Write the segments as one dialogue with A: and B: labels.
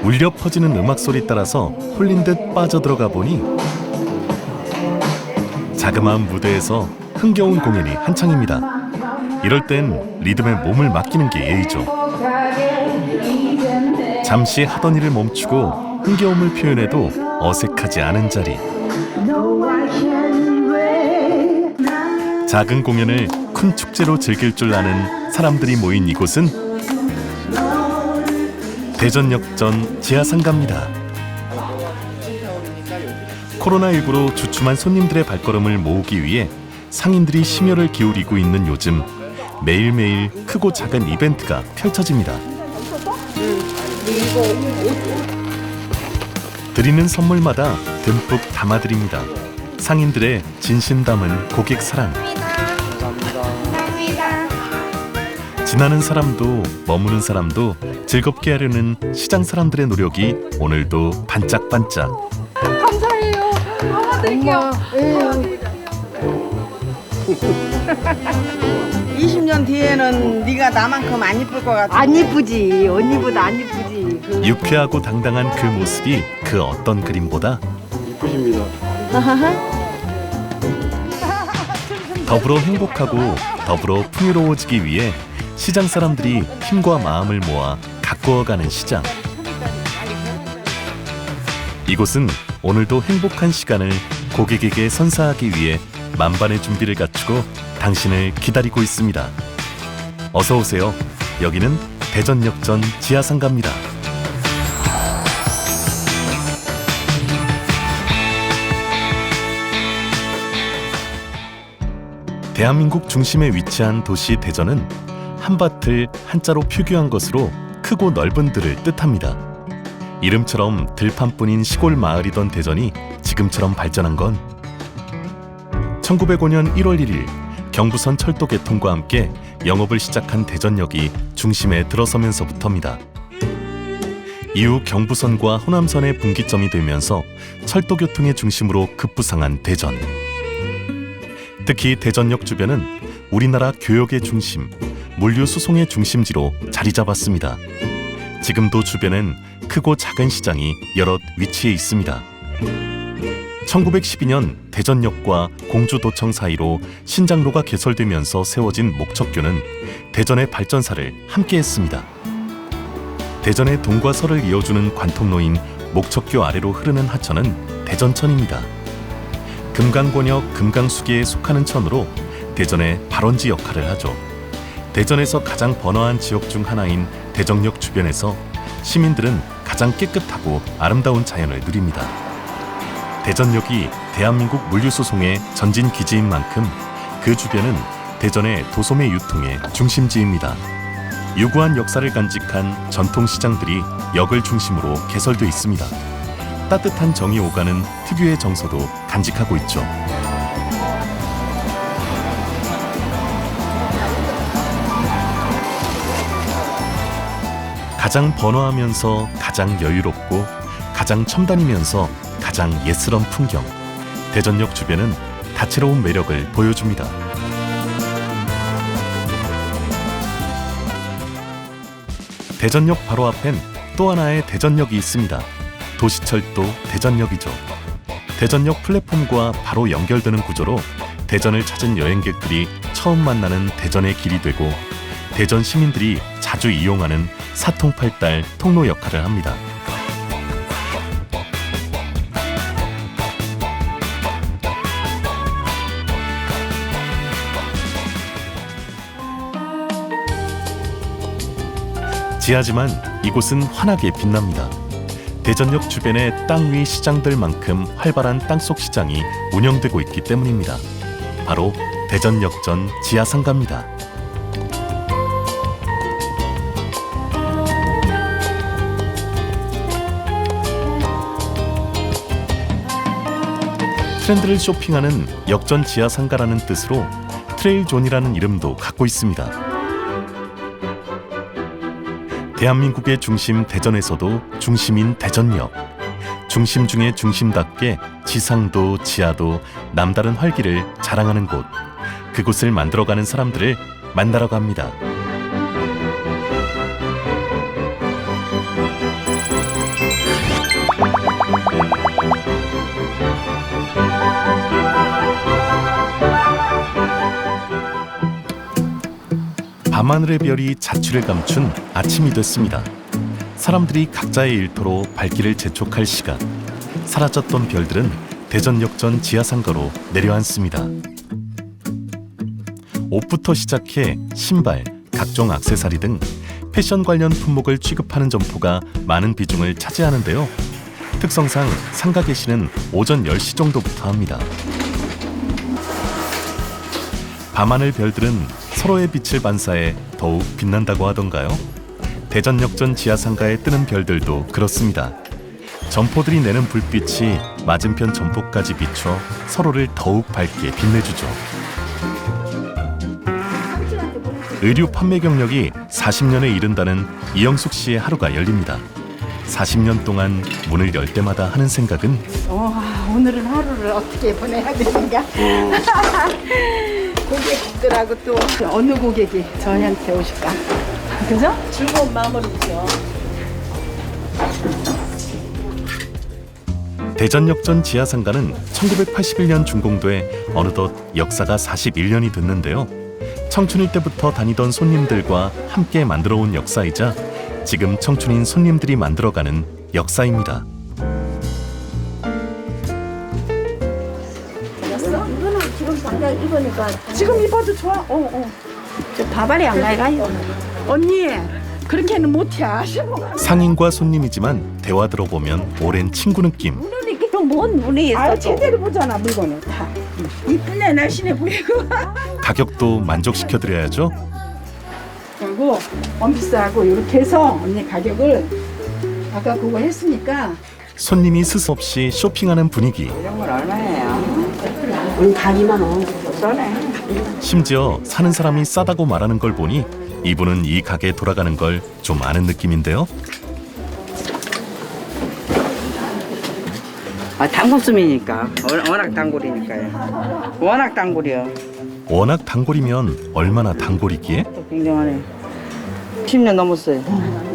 A: 울려 퍼지는 음악 소리 따라서 홀린 듯 빠져들어가 보니 자그마한 무대에서 흥겨운 공연이 한창입니다. 이럴 땐 리듬에 몸을 맡기는 게 예의죠. 잠시 하던 일을 멈추고 흥겨움을 표현해도 어색하지 않은 자리. 작은 공연을 큰 축제로 즐길 줄 아는 사람들이 모인 이곳은 대전역전 지하상가입니다. 코로나19로 주춤한 손님들의 발걸음을 모으기 위해 상인들이 심혈을 기울이고 있는 요즘 매일매일 크고 작은 이벤트가 펼쳐집니다. 드리는 선물마다 듬뿍 담아드립니다. 상인들의 진심 담은 고객 사랑. 지나는 사람도 머무는 사람도 즐겁게 하려는 시장 사람들의 노력이 오늘도 반짝반짝.
B: 감사해요. 하나 드릴게요.
C: 20년 뒤에는 네가 나만큼 안 이쁠 것 같아.
B: 안 이쁘지. 언니보다 안 이쁘지.
A: 유쾌하고 당당한 그 모습이 그 어떤 그림보다
D: 이쁘십니다.
A: 더불어 행복하고 더불어 풍요로워지기 위해 시장 사람들이 힘과 마음을 모아 가꾸어가는 시장. 이곳은 오늘도 행복한 시간을 고객에게 선사하기 위해 만반의 준비를 갖추고 당신을 기다리고 있습니다. 어서 오세요. 여기는 대전역전 지하상가입니다. 대한민국 중심에 위치한 도시 대전은 한밭을 한자로 표기한 것으로 크고 넓은 들을 뜻합니다. 이름처럼 들판뿐인 시골 마을이던 대전이 지금처럼 발전한 건 1905년 1월 1일 경부선 철도 개통과 함께 영업을 시작한 대전역이 중심에 들어서면서부터입니다. 이후 경부선과 호남선의 분기점이 되면서 철도 교통의 중심으로 급부상한 대전. 특히 대전역 주변은 우리나라 교역의 중심, 물류 수송의 중심지로 자리 잡았습니다. 지금도 주변엔 크고 작은 시장이 여럿 위치해 있습니다. 1912년 대전역과 공주도청 사이로 신장로가 개설되면서 세워진 목척교는 대전의 발전사를 함께했습니다. 대전의 동과 서를 이어주는 관통로인 목척교 아래로 흐르는 하천은 대전천입니다. 금강권역 금강수계에 속하는 천으로 대전의 발원지 역할을 하죠. 대전에서 가장 번화한 지역 중 하나인 대전역 주변에서 시민들은 가장 깨끗하고 아름다운 자연을 누립니다. 대전역이 대한민국 물류수송의 전진 기지인 만큼 그 주변은 대전의 도소매 유통의 중심지입니다. 유구한 역사를 간직한 전통시장들이 역을 중심으로 개설돼 있습니다. 따뜻한 정이 오가는 특유의 정서도 간직하고 있죠. 가장 번화하면서 가장 여유롭고 가장 첨단이면서 가장 예스런 풍경. 대전역 주변은 다채로운 매력을 보여줍니다. 대전역 바로 앞엔 또 하나의 대전역이 있습니다. 도시철도 대전역이죠. 대전역 플랫폼과 바로 연결되는 구조로 대전을 찾은 여행객들이 처음 만나는 대전의 길이 되고 대전 시민들이 자주 이용하는 사통팔달 통로 역할을 합니다. 지하지만 이곳은 환하게 빛납니다. 대전역 주변의 땅 위 시장들만큼 활발한 땅속 시장이 운영되고 있기 때문입니다. 바로 대전역전 지하상가입니다. 트렌드를 쇼핑하는 역전 지하상가라는 뜻으로 트레일존이라는 이름도 갖고 있습니다. 대한민국의 중심 대전에서도 중심인 대전역. 중심 중의 중심답게 지상도 지하도 남다른 활기를 자랑하는 곳. 그곳을 만들어가는 사람들을 만나러 갑니다. 밤하늘의 별이 자취를 감춘 아침이 됐습니다. 사람들이 각자의 일터로 발길을 재촉할 시간. 사라졌던 별들은 대전역전 지하상가로 내려앉습니다. 옷부터 시작해 신발, 각종 액세서리 등 패션 관련 품목을 취급하는 점포가 많은 비중을 차지하는데요. 특성상 상가 개시는 오전 10시 정도부터 합니다. 밤하늘 별들은 서로의 빛을 반사해 더욱 빛난다고 하던가요? 대전역전 지하상가에 뜨는 별들도 그렇습니다. 점포들이 내는 불빛이 맞은편 점포까지 비춰 서로를 더욱 밝게 빛내주죠. 의류 판매 경력이 40년에 이른다는 이영숙 씨의 하루가 열립니다. 40년 동안 문을 열 때마다 하는 생각은
B: 오늘은 하루를 어떻게 보내야 되는가? 고객들하고 또 어느 고객이 저희한테 오실까? 그죠? 즐거운 마음으로죠.
A: 대전역전 지하상가는 1981년 준공돼 어느덧 역사가 41년이 됐는데요. 청춘일 때부터 다니던 손님들과 함께 만들어온 역사이자 지금 청춘인 손님들이 만들어가는 역사입니다.
D: 이거는 지금 당장 입으니까
B: 지금 입어도 좋아.
D: 저 바바리 안 가요.
B: 언니, 그렇게는 못해 아시고.
A: 상인과 손님이지만 대화 들어보면 오랜 친구 느낌.
D: 이렇게 뭔 눈이 있어.
B: 제대로 보잖아 물건을 다. 이쁘네 날씬해 보이고.
A: 가격도 만족시켜드려야죠.
B: 그리고 원피스하고 이렇게 해서 언니 가격을 아까 그거 했으니까
A: 손님이 스스없이 쇼핑하는 분위기.
C: 이런 건 얼마예요?
D: 우리 다 2만 원.
C: 써네.
A: 심지어 사는 사람이 싸다고 말하는 걸 보니 이분은 이 가게 돌아가는 걸 좀 아는 느낌인데요.
C: 단골수미니까 워낙 단골이니까요. 워낙 단골이요.
A: 워낙 단골이면 얼마나 단골이기에?
C: 또 굉장하네. 10년 넘었어요.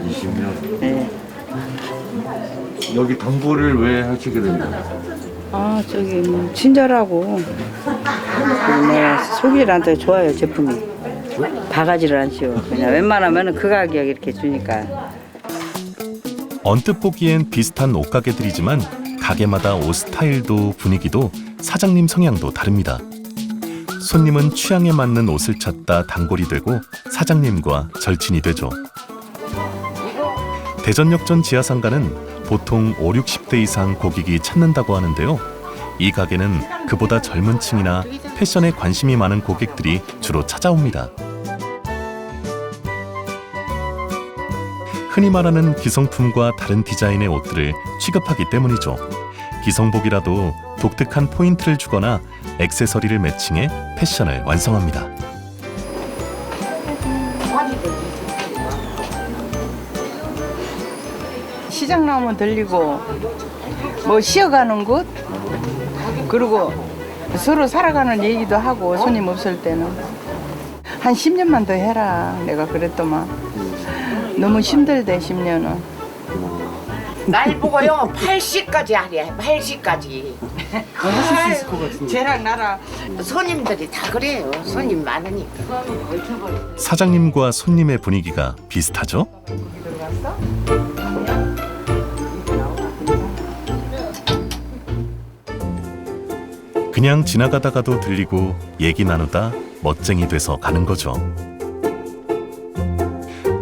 E: 20년.
C: 네.
E: 여기 단골을 왜 하시게 됐나요?
C: 아 저기 뭐 친절하고 그리고 내가 소비자한테 좋아요 제품이. 바가지를 안 씌워. 그냥 웬만하면 그 가격 이렇게 주니까.
A: 언뜻 보기엔 비슷한 옷가게들이지만 가게마다 옷 스타일도 분위기도 사장님 성향도 다릅니다. 손님은 취향에 맞는 옷을 찾다 단골이 되고 사장님과 절친이 되죠. 대전역전 지하상가는 보통 5, 60대 이상 고객이 찾는다고 하는데요. 이 가게는 그보다 젊은 층이나 패션에 관심이 많은 고객들이 주로 찾아옵니다. 흔히 말하는 기성품과 다른 디자인의 옷들을 취급하기 때문이죠. 기성복이라도 독특한 포인트를 주거나 액세서리를 매칭해 패션을 완성합니다.
C: 시장 나오면 들리고 뭐 쉬어가는 곳 그리고 서로 살아가는 얘기도 하고 손님 없을 때는 한 10년만 더 해라 내가 그랬더만 너무 힘들대 10년은.
F: 날 보고요 80까지 하래 80까지
C: 쟤랑 나랑
F: 손님들이 다 그래요 손님 많으니까
A: 사장님과 손님의 분위기가 비슷하죠? 그냥 지나가다가도 들리고 얘기 나누다 멋쟁이 돼서 가는 거죠.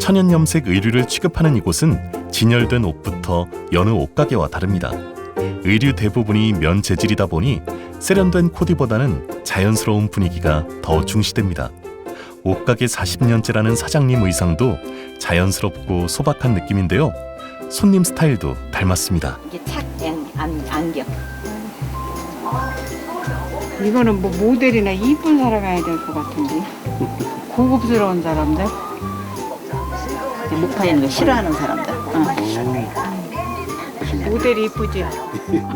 A: 천연염색 의류를 취급하는 이곳은 진열된 옷부터 여느 옷가게와 다릅니다. 의류 대부분이 면 재질이다 보니 세련된 코디보다는 자연스러운 분위기가 더 중시됩니다. 옷가게 40년째라는 사장님 의상도 자연스럽고 소박한 느낌인데요. 손님 스타일도 닮았습니다.
D: 이게 착 안경.
B: 이거는 뭐 모델이나 이쁜 사람 해야 될 것 같은데. 고급스러운 사람들.
D: 목 파이는 거 싫어하는 사람들.
B: 모델이 이쁘지.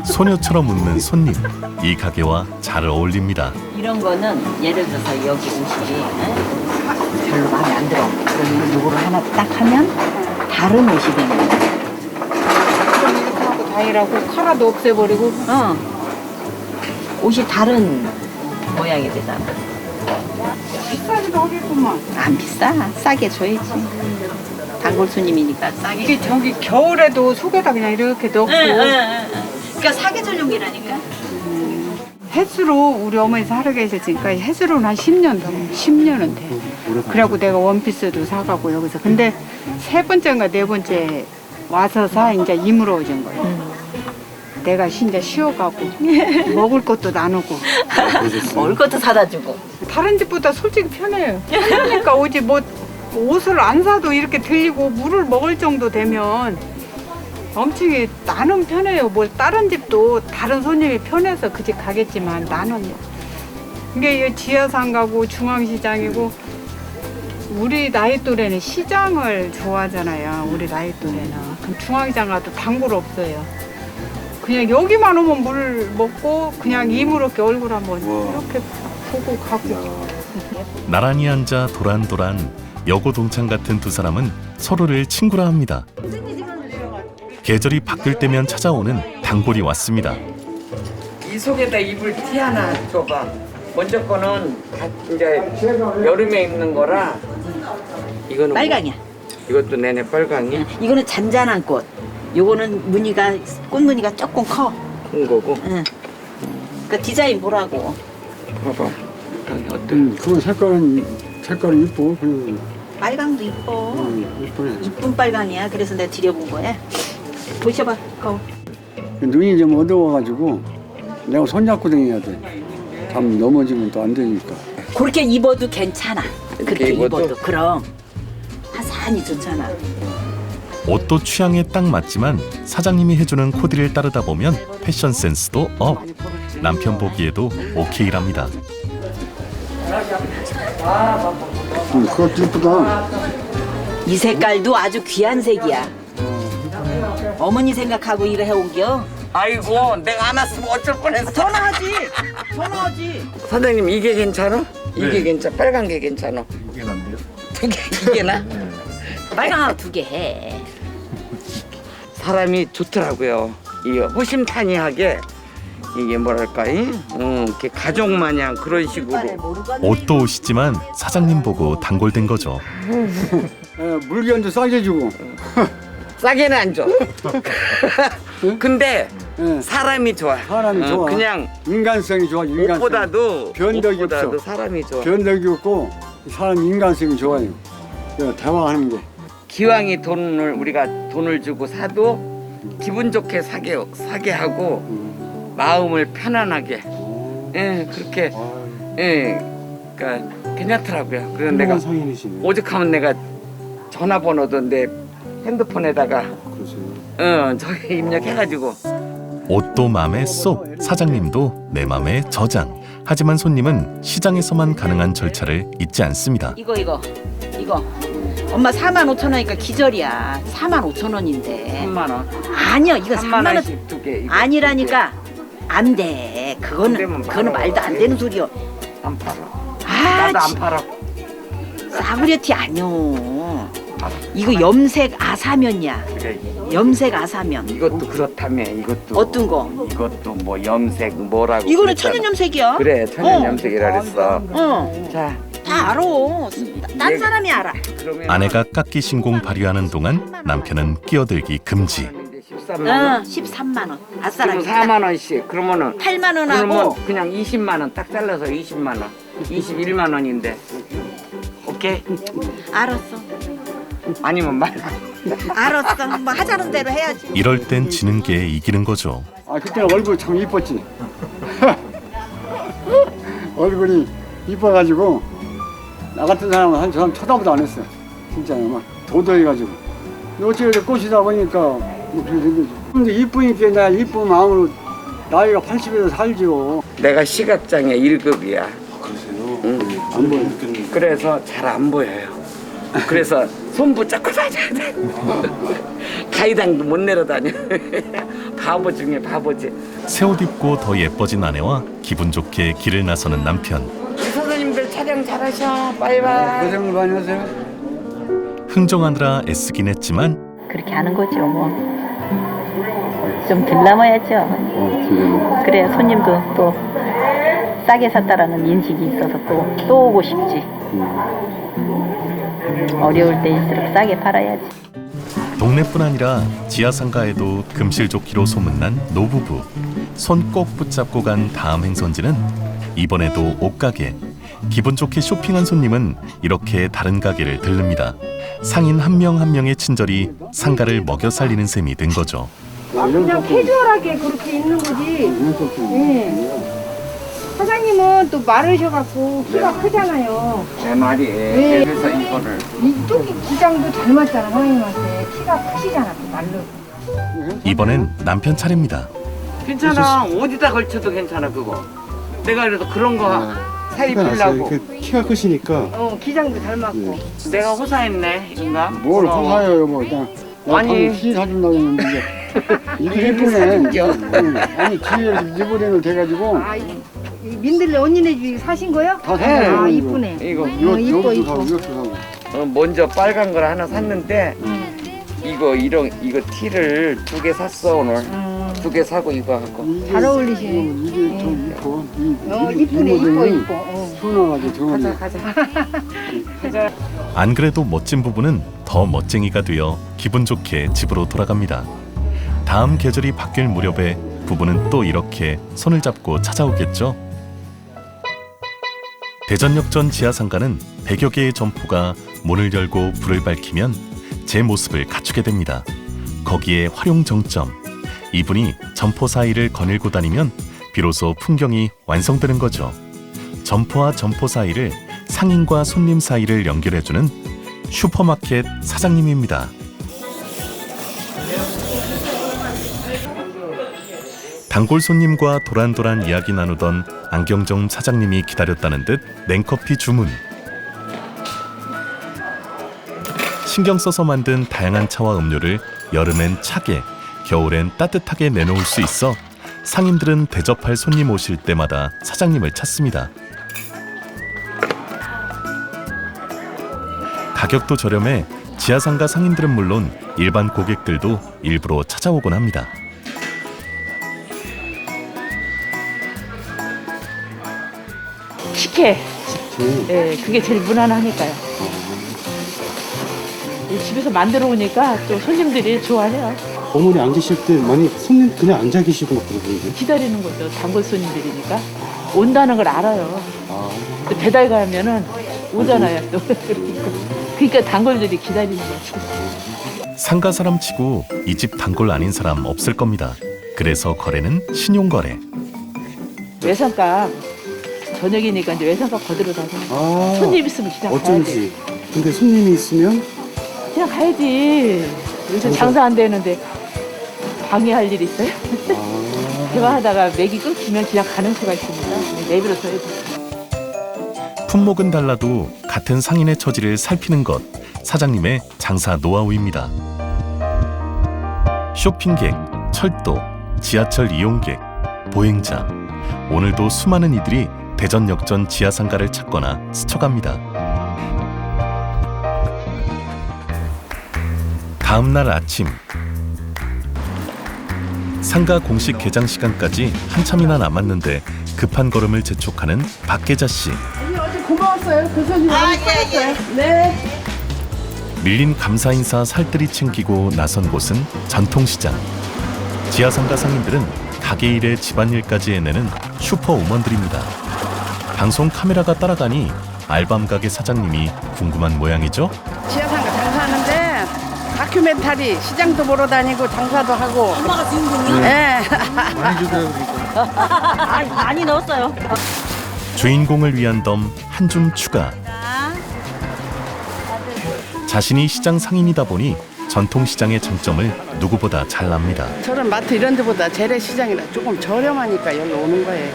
A: 소녀처럼 웃는 손님. 이 가게와 잘 어울립니다.
D: 이런 거는 예를 들어서 여기 옷이 별로 마음에 안 들어. 그러면 요거를 하나 딱 하면 다른 옷이 되는 거야.
B: 이렇게 하고 다이라고 카라도 없애버리고.
D: 옷이 다른 모양이 되잖아.
B: 비싸기도 하겠구만.
D: 안 비싸. 싸게 줘야지. 단골 손님이니까 싸게.
B: 이게 저기 겨울에도 속에다 그냥 이렇게 넣고
D: 그러니까 사계 전용이라니까.
B: 햇수로 우리 어머니 살아 계셨으니까 햇수로는 한 10년 더 10년은 돼. 그래갖고 내가 원피스도 사가고 여기서 근데 세 번째인가 네 번째 와서 사 이제 이물어진 거예요. 내가 진짜 쉬어가고 먹을 것도 나누고
D: 먹을 것도 사다 주고.
B: 다른 집보다 솔직히 편해요. 그러니까 오지 뭐 옷을 안 사도 이렇게 들리고 물을 먹을 정도 되면 엄청 나는 편해요. 뭐 다른 집도 다른 손님이 편해서 그 집 가겠지만 나는 이게 지하상 가고 중앙시장이고 우리 나이 또래는 시장을 좋아하잖아요. 우리 나이 또래는 그럼 중앙시장 가도 단골 없어요. 그냥 여기만 오면 물 먹고 그냥 이물었게 얼굴 한번 이렇게 보고 가고.
A: 나란히 앉아 도란도란 여고 동창 같은 두 사람은 서로를 친구라 합니다. 계절이 바뀔 때면 찾아오는 단골이 왔습니다.
G: 이 속에다 입을 티 하나 줘봐. 먼저 거는 다 이제 여름에 입는 거라. 이거는
D: 빨강이야.
G: 이것도 내내 빨강이
D: 이거는 잔잔한 꽃. 요거는 무늬가 꽃무늬가 조금 커.
G: 큰 거고.
D: 응. 그 디자인 보라고.
G: 봐봐. 빨강이 어때?
H: 그건 색깔은 이뻐. 그냥
D: 빨강도 이뻐.
H: 이쁘네.
D: 이쁜 빨강이야. 그래서 내가 들여본 거야. 보셔봐. 거울.
H: 눈이 좀 어두워가지고 내가 손잡고 다녀야 돼. 잠 넘어지면 또 안 되니까.
D: 그렇게 입어도 괜찮아. 그렇게
G: 입어도?
D: 입어도. 그럼 화사하니 좋잖아.
A: 옷도 취향에 딱 맞지만 사장님이 해주는 코디를 따르다 보면 패션 센스도 업. 남편 보기에도 오케이랍니다.
H: 그것도 이쁘다.
D: 이 색깔도 아주 귀한 색이야. 어머니 생각하고 이래 해온겨.
G: 아이고 내가 안 왔으면 어쩔 뻔했어.
D: 전화하지.
G: 사장님 이게 괜찮아? 이게 괜찮아? 빨간 게 괜찮아?
E: 이게 난데요?
G: 두 개, 이게 나?
D: 빨강하고 2개 해.
G: 사람이 좋더라고요. 이 호심탄회하게 이게 뭐랄까, 이렇게 가족 마냥 그런 식으로.
A: 옷도 옷이지만 사장님 보고 단골된 거죠.
H: 물건도 싸게 주고.
G: 싸게는 안 줘. 근데
H: 예,
G: 사람이 좋아.
H: 사람이 좋아.
G: 그냥
H: 인간성이 좋아. 인간성.
G: 옷보다도
H: 변덕이
G: 옷보다도
H: 없어.
G: 사람이 좋아.
H: 변덕이 없고 사람 인간성이 좋아요. 그래서 대화하는 게.
G: 기왕이 우리가 돈을 주고 사도 기분 좋게 사게 하고 마음을 편안하게. 예, 그렇게. 예, 그러니까 괜찮더라고요. 그래서 내가 오죽하면 내가 전화번호도 내 핸드폰에다가 저기 입력해가지고.
A: 옷도 맘에 쏙, 사장님도 내 맘에 저장. 하지만 손님은 시장에서만 가능한 절차를 잊지 않습니다.
D: 이거 엄마 45,000원이니까 기절이야. 45,000원인데
G: 3만 원.
D: 아니야 이거
G: 3만
D: 3만 원
G: 원씩 두 개. 이거
D: 아니라니까 안 돼.
G: 안 되면
D: 그거는
G: 말아.
D: 말도 안 되는 소리야.
G: 안 팔아.
D: 아
G: 나도 안 팔아.
D: 싸구려티 아니요. 이거 염색 아사면이야.
G: 그래.
D: 염색 아사면.
G: 이것도 그렇다며. 이것도.
D: 어떤 거?
G: 이것도 뭐 염색 뭐라고.
D: 이거는
G: 그랬잖아.
D: 천연 염색이야.
G: 그래 천연 염색이라 그랬어.
D: 자, 다 알아. 딴 사람이 알아.
G: 그러면
A: 아내가 깎기 신공 발휘하는 동안 남편은 끼어들기 금지.
G: 13만 원.
D: 13만 원.
G: 그리고
D: 아싸라기.
G: 4만 원씩. 그러면은
D: 8만 원
G: 그러면
D: 하고
G: 그냥 20만 원 딱 잘라서 20만 원. 21만 원인데. 오케이?
D: 알았어.
G: 아니면 말.
D: 알았어. 뭐 하자는 대로 해야지.
A: 이럴 땐 지는 게 이기는 거죠.
H: 아 그때는 얼굴 참 이뻤지. 얼굴이 이뻐가지고 나 같은 사람은 한 사람 쳐다보도 안 했어. 진짜 막 도도해가지고. 근데 어찌 꽃이다 보니까 뭐 그렇게 된 거지. 근데 이쁘니까 나 이쁜 마음으로 나이가 80에서 살지요.
G: 내가 시각장애 1급이야.
H: 안 보여.
G: 그래서 잘 안 보여요. 그래서 손 붙잡고 다녀야 돼. 가이당도 못 내려다녀. 바보 중에 바보지.
A: 새 옷 입고 더 예뻐진 아내와 기분 좋게 길을 나서는 남편.
G: 우리 선생님들 촬영 잘하셔. 바이바이.
H: 고생을 많이 하세요.
A: 흥정하느라 애쓰긴 했지만
I: 그렇게 하는 거죠 뭐. 좀 들나마야죠. 그래야 손님도 또 싸게 샀다라는 인식이 있어서 또 오고 싶지. 어려울 때일수록 싸게 팔아야지.
A: 동네뿐 아니라 지하상가에도 금실좋기로 소문난 노부부. 손 꼭 붙잡고 간 다음 행선지는 이번에도 옷가게. 기분 좋게 쇼핑한 손님은 이렇게 다른 가게를 들릅니다. 상인 한 명 한 명의 친절이 상가를 먹여 살리는 셈이 된 거죠.
B: 그냥 캐주얼하게 그렇게 있는 거지. 예. 사장님은 또 마르셔갖고 키가 크잖아요.
G: 제 말이
B: 네.
G: 그래서 이거를
B: 이쪽이 기장도 잘 맞잖아, 사장님한테. 키가 크시잖아, 또 말르.
A: 이번엔 남편 차례입니다.
G: 괜찮아. 어디다 걸쳐도 괜찮아 그거. 내가 그래도 그런 거 살 입으려고.
H: 키가 크시니까.
B: 기장도 잘 맞고.
G: 내가 호사했네 이건가?
H: 뭘 호사해요, 뭐. 그냥
G: 아니.
H: 키 사준다고 했는데. 이게 예쁘네. 아니, 뒤에 리버린을 돼가지고.
B: 아, 이 민들레 언니네 집이 사신 거요?
H: 다
G: 네.
H: 사요.
B: 아, 이쁘네.
G: 이거
B: 이뻐.
H: 이것도 사고.
G: 먼저 빨간 걸 하나 샀는데 이거 티를 2개 샀어 오늘. 2개 사고 이거 갖고.
B: 잘 어울리시네.
H: 이게 좀 이뻐.
B: 이쁘네, 이뻐.
H: 순하게 정하게.
G: 가자.
A: 안 그래도 멋진 부부는 더 멋쟁이가 되어 기분 좋게 집으로 돌아갑니다. 다음 계절이 바뀔 무렵에 부부는 또 이렇게 손을 잡고 찾아오겠죠. 대전역전 지하상가는 100여 개의 점포가 문을 열고 불을 밝히면 제 모습을 갖추게 됩니다. 거기에 활용 정점. 이분이 점포 사이를 거닐고 다니면 비로소 풍경이 완성되는 거죠. 점포와 점포 사이를 상인과 손님 사이를 연결해주는 슈퍼마켓 사장님입니다. 단골 손님과 도란도란 이야기 나누던 안경점 사장님이 기다렸다는 듯 냉커피 주문. 신경 써서 만든 다양한 차와 음료를 여름엔 차게, 겨울엔 따뜻하게 내놓을 수 있어 상인들은 대접할 손님 오실 때마다 사장님을 찾습니다. 가격도 저렴해 지하상가 상인들은 물론 일반 고객들도 일부러 찾아오곤 합니다.
I: 식혜. 예, 그게 제일 무난하니까요. 집에서 만들어 오니까 또 손님들이 좋아해요.
J: 어머니 안 계실 때 많이 손님 그냥 앉아 계시고 막 그러던데.
I: 기다리는 거죠. 단골 손님들이니까 온다는 걸 알아요. 또 배달 가면은 오잖아요. 또 그러니까 단골들이 기다리는 거죠.
A: 상가 사람 치고 이 집 단골 아닌 사람 없을 겁니다. 그래서 거래는 신용거래.
I: 외상값 저녁이니까 이제 외상값 거들어 다녀. 손님 있으면 그냥
J: 어쩐지.
I: 가야지.
J: 근데 손님이 있으면
I: 그냥 가야지. 요새 장사 안 되는데 방해할 일 있어요? 대화하다가 맥이 끊기면 그냥 가는 수가 있습니다. 내버려 둬야지.
A: 품목은 달라도 같은 상인의 처지를 살피는 것, 사장님의 장사 노하우입니다. 쇼핑객, 철도, 지하철 이용객, 보행자. 오늘도 수많은 이들이 대전역전 지하상가를 찾거나 스쳐갑니다. 다음 날 아침, 상가 공식 개장 시간까지 한참이나 남았는데 급한 걸음을 재촉하는 박계자 씨.
C: 어제 고마웠어요. 그 손님 많이 팔았어요. 네.
A: 밀린 감사 인사 살뜰히 챙기고 나선 곳은 전통시장. 지하상가 상인들은 가게 일에 집안일까지 해내는 슈퍼우먼들입니다. 방송 카메라가 따라가니 알밤 가게 사장님이 궁금한 모양이죠.
C: 지하상가 장사하는데 다큐멘터리 시장도 보러 다니고 장사도 하고.
I: 엄마가 주인공이요?
C: 네.
J: 많이 주세요.
I: 많이 넣었어요.
A: 주인공을 위한 덤 한 줌 추가. 자신이 시장 상인이다 보니 전통시장의 장점을 누구보다 잘 압니다.
C: 저는 마트 이런 데보다 재래시장이라 조금 저렴하니까 여기 오는 거예요.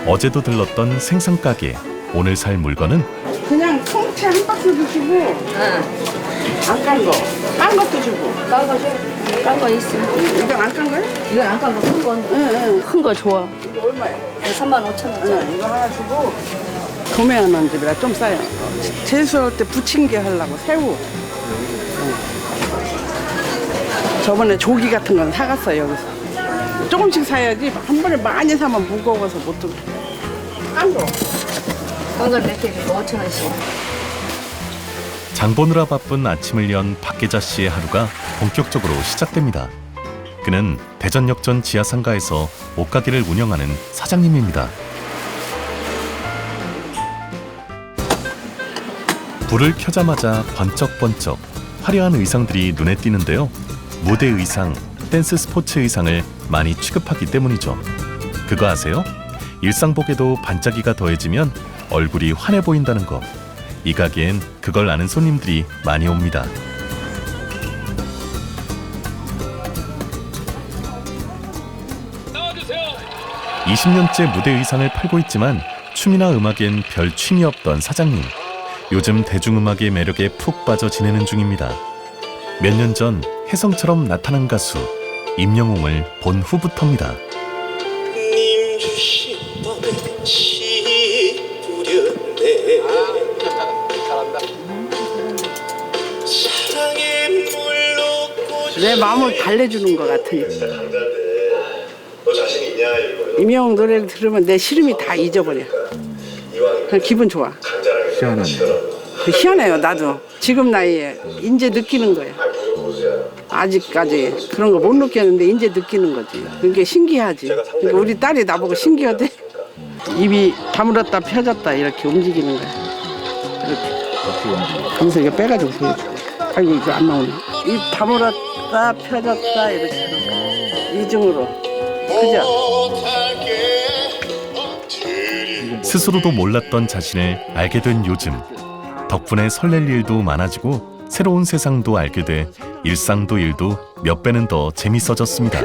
A: 어제도 들렀던 생선가게. 오늘 살 물건은
C: 그냥 통째 한 박스 주시고 안 깐 거. 깐 것도 주고. 깐 거 줘. 깐 거 있어. 이건 안 깐 거야?
I: 이건 안 깐 거 큰 건.
C: 응.
I: 큰 거 좋아.
C: 이거 얼마야?
I: 35,000원.
C: 응. 이거 하나 주고. 도매하는 집이라 좀 싸요. 제수할 때 부침개 하려고 새우. 저번에 조기 같은 건 사갔어요 여기서. 조금씩 사야지 한 번에 많이 사면 무거워서 못 들어.
F: 이건 몇 개에 5,000원씩.
A: 장 보느라 바쁜 아침을 연 박계자 씨의 하루가 본격적으로 시작됩니다. 그는 대전역전 지하상가에서 옷가게를 운영하는 사장님입니다. 불을 켜자마자 번쩍번쩍 화려한 의상들이 눈에 띄는데요. 무대 의상, 댄스 스포츠 의상을 많이 취급하기 때문이죠. 그거 아세요? 일상복에도 반짝이가 더해지면 얼굴이 환해 보인다는 거. 이 가게엔 그걸 아는 손님들이 많이 옵니다. 나와주세요. 20년째 무대 의상을 팔고 있지만 춤이나 음악엔 별 취미 없던 사장님. 요즘 대중음악의 매력에 푹 빠져 지내는 중입니다. 몇 년 전 혜성처럼 나타난 가수 임영웅을 본 후부터입니다.
K: 님 주신 뻔치 부렸네 사랑의 물로
C: 내 마음을 달래주는 것 같으니까.
K: 너 자신 있냐 이거
C: 임영웅 노래를 들으면 내 시름이 다 잊어버려. 그냥 기분 좋아.
E: 희한하네.
C: 희한해요. 나도 지금 나이에 이제 느끼는 거야. 아직까지 그런 거 못 느꼈는데 이제 느끼는 거지. 그게 신기하지. 그러니까 우리 딸이 나보고 신기하대. 입이 다물었다 펴졌다 이렇게 움직이는 거야. 이렇게. 그래서 이거 빼가지고 보여줘. 아이고 이거 안 나오네. 입 다물었다 펴졌다 이렇게. 이중으로. 그죠?
A: 스스로도 몰랐던 자신을 알게 된 요즘. 덕분에 설렐 일도 많아지고 새로운 세상도 알게 돼 일상도 일도 몇 배는 더 재밌어졌습니다.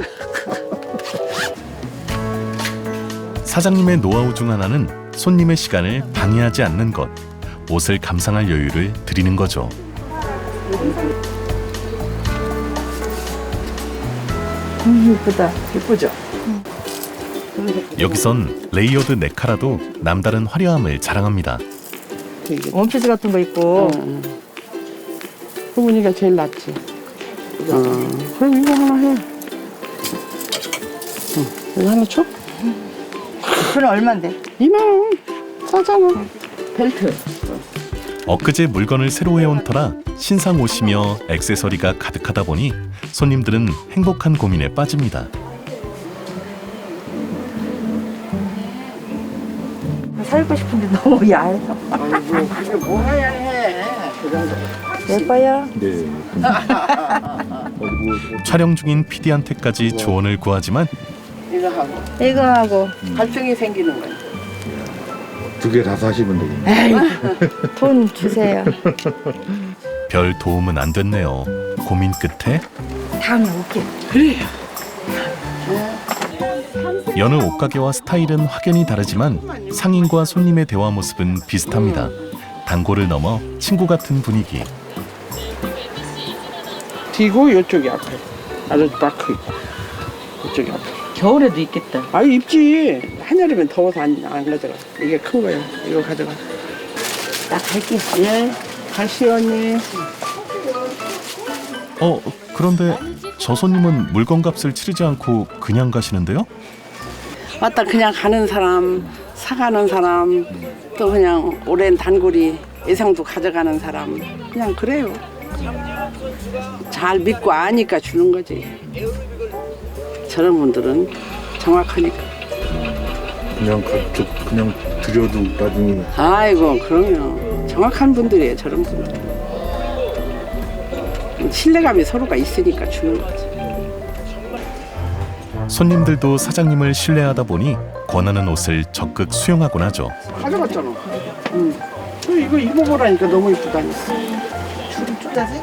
A: 사장님의 노하우 중 하나는 손님의 시간을 방해하지 않는 것. 옷을 감상할 여유를 드리는 거죠.
C: 예쁘다. 예쁘죠?
A: 여기선 레이어드 네카라도 남다른 화려함을 자랑합니다.
I: 원피스 같은 거 입고
C: 후분이가 제일 낫지. 그럼 이거 하나 해. 이거 하나 줘?
I: 그건 얼만데?
C: 2만 원. 싸잖아.
I: 벨트.
A: 엊그제 물건을 새로 해온 터라 신상 옷이며 액세서리가 가득하다 보니 손님들은 행복한 고민에 빠집니다.
I: 살고 싶은데 너무 야해서.
C: 아이고, 그게 뭐 해야 해. 그 정도.
I: 예뻐요?
E: 네.
A: 촬영 중인 PD한테까지 조언을 구하지만
C: 이거 하고.
I: 이거 하고.
C: 갈증이 생기는 거야.
E: 2개 다 사시면 되겠네.
I: 에이, 돈 주세요.
A: 별 도움은 안 됐네요. 고민 끝에
I: 다음에 올게.
C: 그래요.
A: 여느 옷가게와 스타일은 확연히 다르지만 상인과 손님의 대화 모습은 비슷합니다. 단골을 넘어 친구 같은 분위기.
C: 뒤고 이쪽이 앞에. 아주 마크 있고. 이쪽이 앞에.
I: 겨울에도 있겠다.
C: 아 입지. 한여름엔 더워서 안 가져가. 이게 큰 거예요. 이거 가져가.
I: 나 갈게.
C: 예. 가시오 언니.
A: 그런데 저 손님은 물건값을 치르지 않고 그냥 가시는데요?
C: 왔다 그냥 가는 사람, 사가는 사람, 또 그냥 오랜 단골이 예상도 가져가는 사람, 그냥 그래요. 잘 믿고 아니까 주는 거지. 저런 분들은 정확하니까.
E: 그냥 그냥 드려도 나중에
C: 아이고 그럼요. 정확한 분들이에요 저런 분들. 신뢰감이 서로가 있으니까 주는 거지.
A: 손님들도 사장님을 신뢰하다 보니 권하는 옷을 적극 수용하곤 하죠.
C: 가져갔잖아. 이거 입어보라니까 너무 이쁘다니까.
I: 줄이 쭈다지?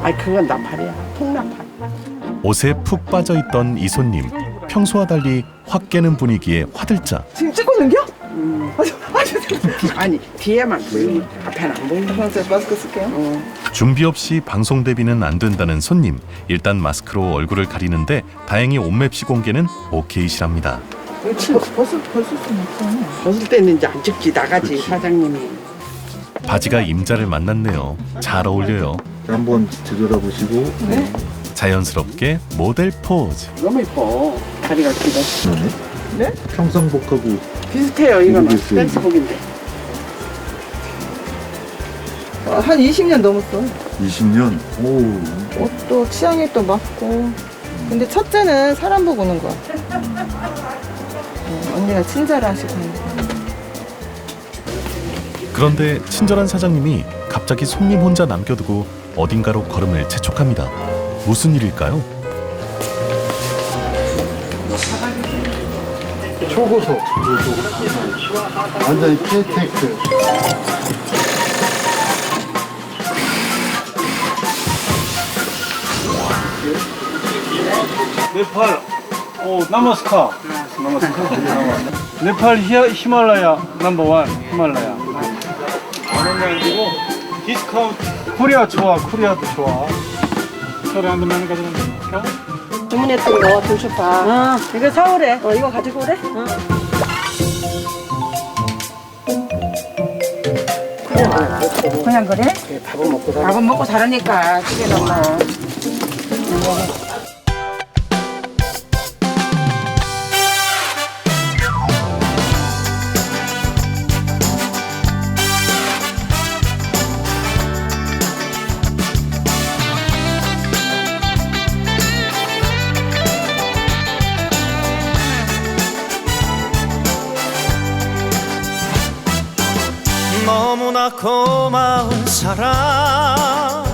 C: 아이 그건 나팔이야. 통나팔.
A: 옷에 푹 빠져있던 이 손님. 평소와 달리 확 깨는 분위기에 화들짝.
I: 지금 찍고 넘겨?
C: 아니 뒤에만 보이고 앞에는 안 보이고.
I: 마스크 쓸게요.
A: 준비 없이 방송 데뷔는 안 된다는 손님. 일단 마스크로 얼굴을 가리는데 다행히 옷맵시 공개는 오케이시랍니다.
I: 벗을 수는 없어.
C: 벗을 때는 이제 안 찍지 나가지 사장님이.
A: 바지가 임자를 만났네요. 잘 어울려요.
E: 한번 뒤돌아보시고
A: 자연스럽게 모델 포즈.
C: 너무 이뻐.
H: 다리가 길어. 네?
E: 평상복하고
H: 비슷해요. 이거는
E: 비슷해요.
H: 댄스복인데.
C: 한 20년 넘었어.
E: 20년. 오.
C: 옷도 취향에 또 맞고. 근데 첫째는 사람 보고 오는 거. 언니가 친절하시고.
A: 그런데 친절한 사장님이 갑자기 손님 혼자 남겨두고 어딘가로 걸음을 재촉합니다. 무슨 일일까요?
J: 초고속. 완전히 케이테크.
H: 네팔, 나마스카. 네팔 히말라야 넘버원 히말라야. 만원이 아니고 디스카운트. 코리아 좋아, 코리아도 좋아. 소리 안 듣는 거 같은데.
C: 주문했던 거 돌쇼파. 이거 사오래. 이거 가지고 오래? 그냥 그래? 밥은 먹고 살으니까 찌개는 뭐.
K: 너무나 고마운 사람